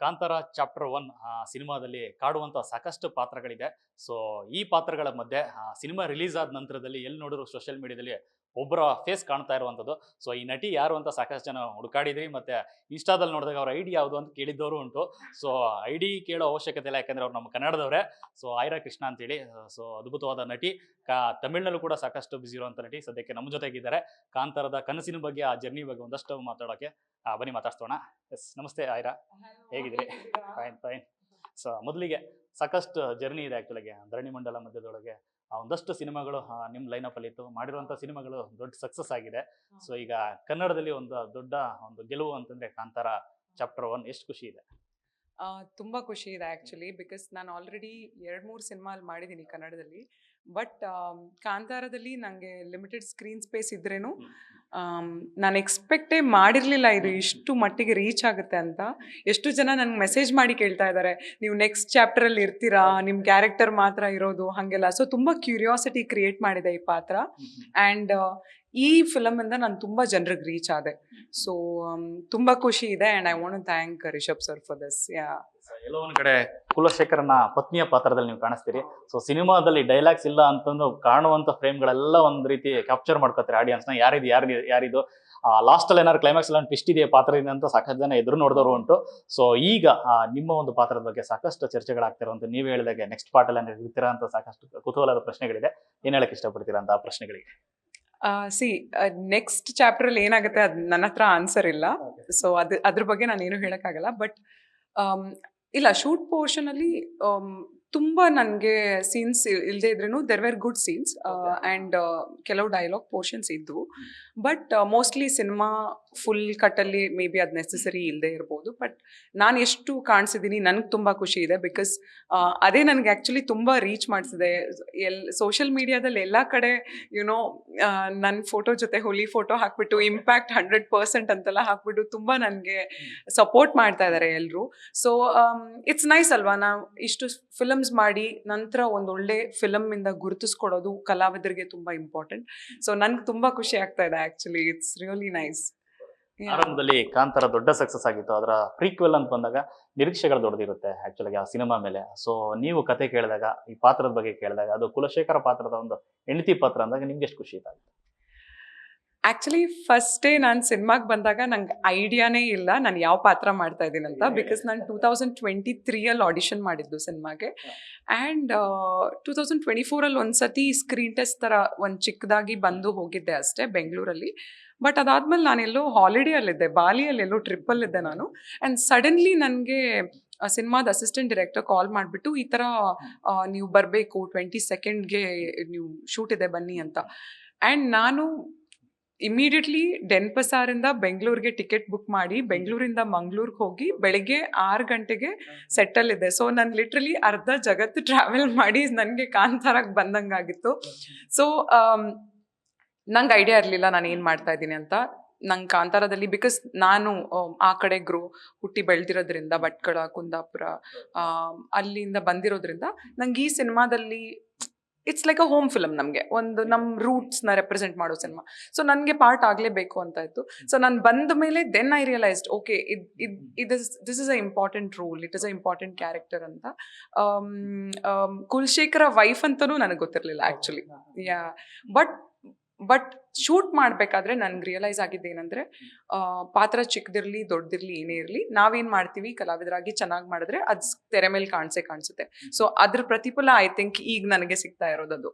Kantara chapter 1 ಸಿನಿಮಾದಲ್ಲಿ ಕಾಡುವಂತ ಸಾಕಷ್ಟು ಪಾತ್ರಗಳಿದೆ. So ಈ ಪಾತ್ರಗಳ ಮಧ್ಯೆ ಸಿನಿಮಾ ರಿಲೀಸ್ ಆದ ನಂತರದಲ್ಲಿ ಎಲ್ಲಿ ನೋಡಿದ್ರು ಸೋಷಿಯಲ್ ಮೀಡಿಯಾದಲ್ಲಿ ಒಬ್ಬರ ಫೇಸ್ ಕಾಣ್ತಾ ಇರುವಂಥದ್ದು. ಸೊ ಈ ನಟಿ ಯಾರು ಅಂತ ಸಾಕಷ್ಟು ಜನ ಹುಡುಕಾಡಿದ್ರಿ, ಮತ್ತೆ ಇನ್ಸ್ಟಾದಲ್ಲಿ ನೋಡಿದಾಗ ಅವ್ರ ಐಡಿ ಯಾವುದು ಅಂತ ಕೇಳಿದ್ದವರು ಉಂಟು. ಸೊ ಐಡಿ ಕೇಳೋ ಅವಶ್ಯಕತೆ ಇಲ್ಲ, ಯಾಕಂದ್ರೆ ಅವ್ರು ನಮ್ಮ ಕನ್ನಡದವರೇ. ಸೊ ಐರಾ ಕೃಷ್ಣ ಅಂತೇಳಿ, ಸೊ ಅದ್ಭುತವಾದ ನಟಿ. ತಮಿಳ್ನಲ್ಲೂ ಕೂಡ ಸಾಕಷ್ಟು ಬಿಸಿ ಇರುವಂತ ನಟಿ ಸದ್ಯಕ್ಕೆ ನಮ್ಮ ಜೊತೆಗಿದ್ದಾರೆ. ಕಾಂತಾರದ ಕನಸಿನ ಬಗ್ಗೆ, ಆ ಜರ್ನಿ ಬಗ್ಗೆ ಒಂದಷ್ಟು ಮಾತಾಡೋಕೆ ಬನ್ನಿ ಮಾತಾಡ್ಸೋಣ. ಎಸ್, ನಮಸ್ತೆ ಐರಾ, ಹೇಗಿದ್ದೀರಿ? Fine fine. ಸೊ ಮೊದಲಿಗೆ ಸಾಕಷ್ಟು ಜರ್ನಿ ಇದೆ ಆ್ಯಕ್ಚುಲಾಗಿ ಧರಣಿ ಮಂಡಲ ಮಧ್ಯದೊಳಗೆ. ಒಂದಷ್ಟು ಸಿನಿಮಾಗಳು ನಿಮ್ಮ ಲೈನಪ್ ಅಲ್ಲಿ ಇತ್ತು, ಮಾಡಿರುವಂಥ ಸಿನಿಮಾಗಳು ದೊಡ್ಡ ಸಕ್ಸಸ್ ಆಗಿದೆ. ಸೊ ಈಗ ಕನ್ನಡದಲ್ಲಿ ಒಂದು ದೊಡ್ಡ ಒಂದು ಗೆಲುವು ಅಂತಂದ್ರೆ ಕಾಂತಾರ ಚಾಪ್ಟರ್ 1, ಎಷ್ಟು ಖುಷಿ ಇದೆ? ತುಂಬ ಖುಷಿ ಇದೆ ಆ್ಯಕ್ಚುಲಿ, ಬಿಕಾಸ್ ನಾನು ಆಲ್ರೆಡಿ 2-3 ಸಿನಿಮಾ ಅಲ್ಲಿ ಮಾಡಿದ್ದೀನಿ ಕನ್ನಡದಲ್ಲಿ. ಬಟ್ ಕಾಂತಾರದಲ್ಲಿ ನನಗೆ ಲಿಮಿಟೆಡ್ ಸ್ಕ್ರೀನ್ ಸ್ಪೇಸ್ ಇದ್ರೇನು ನಾನು ಎಕ್ಸ್ಪೆಕ್ಟೇ ಮಾಡಿರಲಿಲ್ಲ ಇದು ಇಷ್ಟು ಮಟ್ಟಿಗೆ ರೀಚ್ ಆಗುತ್ತೆ ಅಂತ. ಎಷ್ಟು ಜನ ನನಗೆ ಮೆಸೇಜ್ ಮಾಡಿ ಕೇಳ್ತಾ ಇದ್ದಾರೆ, ನೀವು ನೆಕ್ಸ್ಟ್ ಚಾಪ್ಟರಲ್ಲಿ ಇರ್ತೀರಾ, ನಿಮ್ಮ ಕ್ಯಾರೆಕ್ಟರ್ ಮಾತ್ರ ಇರೋದು ಹಾಗೆಲ್ಲ. ಸೊ ತುಂಬ ಕ್ಯೂರಿಯಾಸಿಟಿ ಕ್ರಿಯೇಟ್ ಮಾಡಿದೆ ಈ ಪಾತ್ರ. ಆ್ಯಂಡ್ ಈ ಫಿಲಮಿಂದ ನಾನು ತುಂಬ ಜನರಿಗೆ ರೀಚ್ ಆದೆ. ಸೊ ತುಂಬ ಖುಷಿ ಇದೆ. And I want to thank Rishab sir for this. ಎಲ್ಲೋ ಒಂದ್ ಕಡೆ ಕುಲಶೇಖರನ ಪತ್ನಿಯ ಪಾತ್ರದಲ್ಲಿ ನೀವು ಕಾಣಿಸ್ತೀರಿ. ಸೊ ಸಿನಿಮಾದಲ್ಲಿ ಡೈಲಾಗ್ಸ್ ಇಲ್ಲ ಅಂತಂದು ಕಾಣುವಂತ ಫ್ರೇಮ್ಗಳೆಲ್ಲ ಒಂದ್ ರೀತಿ ಕ್ಯಾಪ್ಚರ್ ಮಾಡ್ಕೋತಾರೆ ಆಡಿಯನ್ಸ್ ನ. ಯಾರಿದು ಲಾಸ್ಟ್ ಅಲ್ಲಿ ಏನಾದ್ರು ಕ್ಲೈಮ್ಯಾಕ್ಸ್ ಎಲ್ಲ ಟ್ವಿಸ್ಟ್ ಇದೆ ಪಾತ್ರದಿಂದ ಅಂತ ಸಾಕಷ್ಟು ಜನ ಎದುರು ನೋಡಿದವರು ಉಂಟು. ಸೊ ಈಗ ನಿಮ್ಮ ಒಂದು ಪಾತ್ರದ ಬಗ್ಗೆ ಸಾಕಷ್ಟು ಚರ್ಚೆಗಳಾಗ್ತಿರುವಂತ, ನೀವು ಹೇಳಿದಾಗೆ ನೆಕ್ಸ್ಟ್ ಪಾರ್ಟ್ ಎಲ್ಲ ಇರ್ತೀರಾ ಅಂತ ಸಾಕಷ್ಟು ಕುತೂಹಲದ ಪ್ರಶ್ನೆಗಳಿದೆ. ಏನ್ ಹೇಳಕ್ ಇಷ್ಟಪಡ್ತೀರಾ ಅಂತ ಆ ಪ್ರಶ್ನೆಗಳಿಗೆ? ನೆಕ್ಸ್ಟ್ ಚಾಪ್ಟರಲ್ಲಿ ಏನಾಗುತ್ತೆ ಅದು ನನ್ನ ಹತ್ರ ಆನ್ಸರ್ ಇಲ್ಲ. ಸೊ ಅದ್ರ ಬಗ್ಗೆ ನಾನು ಏನು ಹೇಳಕ್ಕಾಗಲ್ಲ. ಬಟ್ ಇಲ್ಲ, ಶೂಟ್ ಪೋರ್ಷನ್ ಅಲ್ಲಿ ತುಂಬ ನನಗೆ ಸೀನ್ಸ್ ಇಲ್ಲದೆ ಇದ್ರೂ there were good scenes and ಕೆಲವು ಡೈಲಾಗ್ ಪೋರ್ಷನ್ಸ್ ಇದ್ವು. ಬಟ್ ಮೋಸ್ಟ್ಲಿ ಸಿನಿಮಾ ಫುಲ್ ಕಟ್ಟಲ್ಲಿ ಮೇ ಬಿ ಅದು ನೆಸೆಸರಿ ಇಲ್ಲದೆ ಇರ್ಬೋದು. ಬಟ್ ನಾನು ಎಷ್ಟು ಕಾಣಿಸಿದ್ದೀನಿ ನನಗೆ ತುಂಬ ಖುಷಿ ಇದೆ. ಬಿಕಾಸ್ ಅದೇ ನನಗೆ ಆ್ಯಕ್ಚುಲಿ ತುಂಬ ರೀಚ್ ಮಾಡಿಸಿದೆ. ಸೋಷಿಯಲ್ ಮೀಡಿಯಾದಲ್ಲಿ ಎಲ್ಲ ಕಡೆ ಯುನೋ ನನ್ನ ಫೋಟೋ ಜೊತೆ ಹುಲಿ ಫೋಟೋ ಹಾಕ್ಬಿಟ್ಟು ಇಂಪ್ಯಾಕ್ಟ್ 100% ಅಂತೆಲ್ಲ ಹಾಕ್ಬಿಟ್ಟು ತುಂಬ ನನಗೆ ಸಪೋರ್ಟ್ ಮಾಡ್ತಾ ಇದ್ದಾರೆ ಎಲ್ಲರೂ. ಸೊ ಇಟ್ಸ್ ನೈಸ್ ಅಲ್ವಾ, ನಾವು ಇಷ್ಟು ಫಿಲಮ್ಸ್ ಮಾಡಿ ನಂತರ ಒಂದೊಳ್ಳೆ ಫಿಲಮ್ಮಿಂದ ಗುರುತಿಸ್ಕೊಡೋದು ಕಲಾವಿದರಿಗೆ ತುಂಬ ಇಂಪಾರ್ಟೆಂಟ್. ಸೊ ನನ್ಗೆ ತುಂಬ ಖುಷಿ ಆಗ್ತಾ ಇದೆ ಆ್ಯಕ್ಚುಲಿ. It's really nice. ಆರಂಭದಲ್ಲಿ ಕಾಂತಾರ ದೊಡ್ಡ ಸಕ್ಸಸ್ ಆಗಿತ್ತು. ಅದರ ಪ್ರೀಕ್ವೆಲ್ ಅಂತ ಬಂದಾಗ ನಿರೀಕ್ಷೆಗಳು ದೊಡ್ಡದಿರುತ್ತೆ ಆಕ್ಚುಲಾಗಿ ಆ ಸಿನಿಮಾ ಮೇಲೆ. ಸೊ ನೀವು ಕತೆ ಕೇಳಿದಾಗ, ಈ ಪಾತ್ರದ ಬಗ್ಗೆ ಕೇಳಿದಾಗ, ಅದು ಕುಲಶೇಖರ ಪಾತ್ರದ ಒಂದು ಹೆಂಡತಿ ಪಾತ್ರ ಅಂದಾಗ ನಿಮ್ಗೆ ಎಷ್ಟು ಖುಷಿ ಇತ್ತು? ಆ್ಯಕ್ಚುಲಿ ಫಸ್ಟ್ ಡೇ ನಾನು ಸಿನಿಮಾಗೆ ಬಂದಾಗ ನಂಗೆ ಐಡಿಯಾನೇ ಇಲ್ಲ ನಾನು ಯಾವ ಪಾತ್ರ ಮಾಡ್ತಾ ಇದ್ದೀನಿ ಅಂತ. ಬಿಕಾಸ್ ನಾನು 2023 ಆಡಿಷನ್ ಮಾಡಿದ್ದು ಸಿನಿಮಾಗೆ. ಆ್ಯಂಡ್ 2024 ಒಂದ್ಸತಿ ಸ್ಕ್ರೀನ್ ಟೆಸ್ಟ್ ಥರ ಒಂದು ಚಿಕ್ಕದಾಗಿ ಬಂದು ಹೋಗಿದ್ದೆ ಅಷ್ಟೇ ಬೆಂಗಳೂರಲ್ಲಿ. ಬಟ್ ಅದಾದ್ಮೇಲೆ ನಾನೆಲ್ಲೋ ಹಾಲಿಡೇಯಲ್ಲಿದ್ದೆ, ಬಾಲಿಯಲ್ಲೆಲ್ಲೋ ಟ್ರಿಪ್ಪಲ್ಲಿದ್ದೆ ನಾನು. ಆ್ಯಂಡ್ ಸಡನ್ಲಿ ನನಗೆ ಸಿನಿಮಾದ ಅಸಿಸ್ಟೆಂಟ್ ಡೈರೆಕ್ಟರ್ ಕಾಲ್ ಮಾಡಿಬಿಟ್ಟು ಈ ಥರ ನೀವು ಬರಬೇಕು 22ಗೆ ನೀವು ಶೂಟ್ ಇದೆ ಬನ್ನಿ ಅಂತ. ಆ್ಯಂಡ್ ನಾನು ಇಮಿಡಿಯೇಟ್ಲಿ ಡೆನ್ಪಸಾರಿಂದ ಬೆಂಗಳೂರಿಗೆ ಟಿಕೆಟ್ ಬುಕ್ ಮಾಡಿ ಬೆಂಗಳೂರಿಂದ ಮಂಗಳೂರಿಗೆ ಹೋಗಿ ಬೆಳಗ್ಗೆ 6 ಗಂಟೆಗೆ ಸೆಟ್ಟಲ್ಲಿದ್ದೆ. ಸೊ ನಾನು ಲಿಟ್ರಲಿ ಅರ್ಧ ಜಗತ್ತು ಟ್ರಾವೆಲ್ ಮಾಡಿ ನನಗೆ ಕಾಂತಾರಾಗಿ ಬಂದಂಗಾಗಿತ್ತು. ಸೊ ನಂಗೆ ಐಡಿಯಾ ಇರಲಿಲ್ಲ ನಾನು ಏನು ಮಾಡ್ತಾ ಇದ್ದೀನಿ ಅಂತ. ನಂಗೆ ಕಾಂತಾರದಲ್ಲಿ ಬಿಕಾಸ್ ನಾನು ಆ ಕಡೆ ಹುಟ್ಟಿ ಬೆಳೆದಿರೋದ್ರಿಂದ, ಭಟ್ಕಳ, ಕುಂದಾಪುರ ಅಲ್ಲಿಂದ ಬಂದಿರೋದ್ರಿಂದ ನಂಗೆ ಈ ಸಿನಿಮಾದಲ್ಲಿ it's like a home film. ನಮಗೆ ಒಂದು ನಮ್ಮ ರೂಟ್ಸ್ನ ರೆಪ್ರೆಸೆಂಟ್ ಮಾಡೋ ಸಿನಿಮಾ. ಸೊ ನನಗೆ ಪಾರ್ಟ್ ಆಗಲೇಬೇಕು ಅಂತ ಇತ್ತು. ಸೊ ನಾನು ಬಂದ ಮೇಲೆ then I realised okay this is a important role, it is a important character ಅಂತ. ಕುಲಶೇಖರ ವೈಫ್ ಅಂತಲೂ ನನಗೆ ಗೊತ್ತಿರಲಿಲ್ಲ ಆ್ಯಕ್ಚುಲಿ. ಬಟ್ ಶೂಟ್ ಮಾಡಬೇಕಾದ್ರೆ ನನ್ಗೆ ರಿಯಲೈಸ್ ಆಗಿದ್ದೇನೆಂದರೆ, ಪಾತ್ರ ಚಿಕ್ಕದಿರಲಿ ದೊಡ್ಡದಿರಲಿ ಏನೇ ಇರಲಿ, ನಾವೇನು ಮಾಡ್ತೀವಿ ಕಲಾವಿದರಾಗಿ ಚೆನ್ನಾಗಿ ಮಾಡಿದ್ರೆ ಅದು ತೆರೆ ಮೇಲೆ ಕಾಣಿಸುತ್ತೆ. ಸೊ ಅದ್ರ ಪ್ರತಿಫಲ ಐ ಥಿಂಕ್ ಈಗ ನನಗೆ ಸಿಗ್ತಾ ಇರೋದದು.